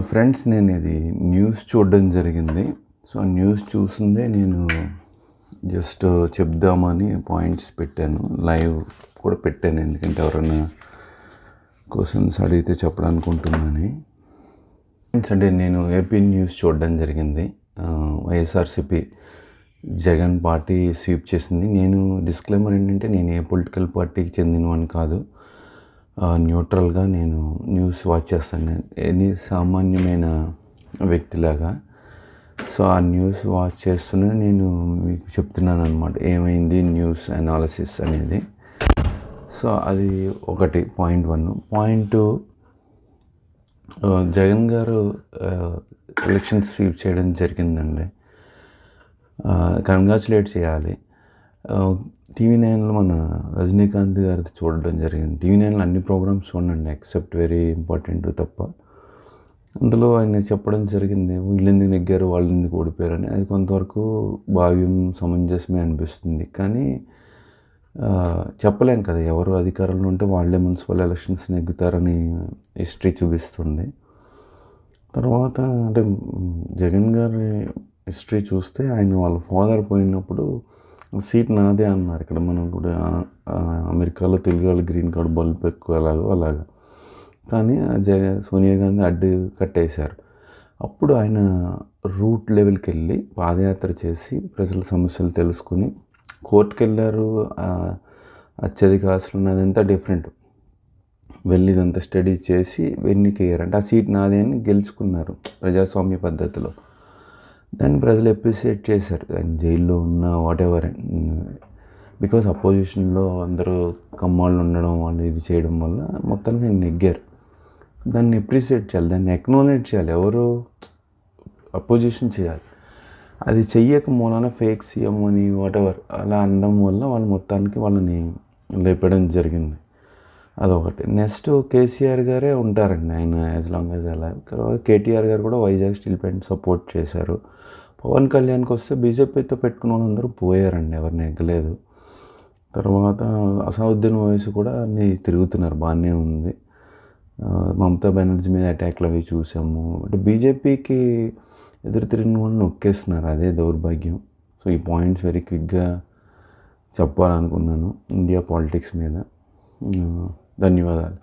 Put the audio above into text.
Friends, నేను ఇది news చూడడం జరిగింది. సో న్యూస్ చూసిందే నేను జస్ట్ చెప్దామని పాయింట్స్ పెట్టాను. లైవ్ కూడా పెట్టాను, ఎందుకంటే ఎవరైనా క్వశ్చన్స్ అడిగితే చెప్పడానుకుంటున్నాను. ఫ్రెండ్స్, అంటే నేను ఏపీ న్యూస్ చూడడం జరిగింది. వైఎస్ఆర్సీపీ జగన్ పార్టీ స్వీప్ చేసింది. నేను డిస్క్లైమర్ ఏంటంటే, నేను ఏ పొలిటికల్ పార్టీకి చెందినవాడిని కాదు. న్యూట్రల్గా నేను న్యూస్ వాచ్ చేస్తాను, ఎనీ సామాన్యమైన వ్యక్తిలాగా. సో ఆ న్యూస్ వాచ్ చేస్తున్నది నేను మీకు చెప్తున్నాను అనమాట, ఏమైంది న్యూస్ అనాలిసిస్ అనేది. సో అది ఒకటి, పాయింట్ 1. పాయింట్ 2, జగన్ గారు ఎలక్షన్ స్వీప్ చేయడం జరిగిందండి. కంగ్రాచులేట్ చేయాలి. టీవీ నైన్లో మన రజనీకాంత్ గారిది చూడడం జరిగింది. టీవీ నైన్లో అన్ని ప్రోగ్రామ్స్ చూడండి, ఎక్సెప్ట్ వెరీ ఇంపార్టెంట్ తప్ప. అందులో ఆయన చెప్పడం జరిగింది, వీళ్ళు ఎందుకు నెగ్గారు, వాళ్ళు ఎందుకు ఓడిపోయారని. అది కొంతవరకు భావ్యం, సమంజసమే అనిపిస్తుంది. కానీ చెప్పలేం కదా, ఎవరు అధికారంలో ఉంటే వాళ్ళే మున్సిపల్ ఎలక్షన్స్ నెగ్గుతారని హిస్టరీ చూపిస్తుంది. తర్వాత అంటే జగన్ గారి హిస్టరీ చూస్తే, ఆయన వాళ్ళ ఫాదర్ పోయినప్పుడు సీట్ నాదే అన్నారు. ఇక్కడ మనం కూడా అమెరికాలో తెలుగు వాళ్ళు గ్రీన్ కార్డ్ బల్బ్ ఎక్కువ అలాగా. కానీ సోనియా గాంధీ అడ్డు కట్టేశారు. అప్పుడు ఆయన రూట్ లెవెల్కి వెళ్ళి పాదయాత్ర చేసి ప్రజల సమస్యలు తెలుసుకుని కోర్టుకు వెళ్ళారు. అత్యధిక ఆశలు ఉన్నదంతా డిఫరెంట్. వెళ్ళి ఇదంతా స్టడీ చేసి ఎన్నికయ్యారు. అంటే ఆ సీట్ నాదే అని గెలుచుకున్నారు ప్రజాస్వామ్య పద్ధతిలో. దాన్ని ప్రజలు అప్రిషియేట్ చేశారు. ఆయన జైల్లో ఉన్న వాటెవర్, బికాస్ అపోజిషన్లో అందరూ కమ్మాళ్ళు ఉండడం, వాళ్ళు ఇది చేయడం వల్ల మొత్తానికి ఆయన నెగ్గారు. దాన్ని అప్రిషియేట్ చేయాలి, దాన్ని ఎక్నాలెడ్జ్ చేయాలి, ఎవరు అపోజిషన్ చేయాలి. అది చెయ్యక మూలాన ఫేక్ సీఎం అని వాటెవర్ అలా అనడం వల్ల వాళ్ళు మొత్తానికి వాళ్ళని లేపడం జరిగింది. అదొకటి. నెక్స్ట్ కేసీఆర్ గారే ఉంటారండి ఆయన యాజ్ లాంగ్ యాజ్ అలా. తర్వాత కేటీఆర్ గారు కూడా వైజాగ్ స్టీల్ ప్లాంట్ సపోర్ట్ చేశారు. పవన్ కళ్యాణ్కి వస్తే బీజేపీతో పెట్టుకున్న వాళ్ళందరూ పోయారండి, ఎవరిని ఎగ్గలేదు. తర్వాత అసదుద్దీన్ ఓవైసీ కూడా అన్నీ తిరుగుతున్నారు, బాగానే ఉంది. మమతా బెనర్జీ మీద అటాక్లు అవి చూసాము. అంటే బీజేపీకి ఎదురు తిరిగిన వాళ్ళు నొక్కేస్తున్నారు, అదే దౌర్భాగ్యం. సో ఈ పాయింట్స్ వెరీ క్విక్గా చెప్పాలనుకున్నాను ఇండియా పాలిటిక్స్ మీద. ధన్యవాదాలు.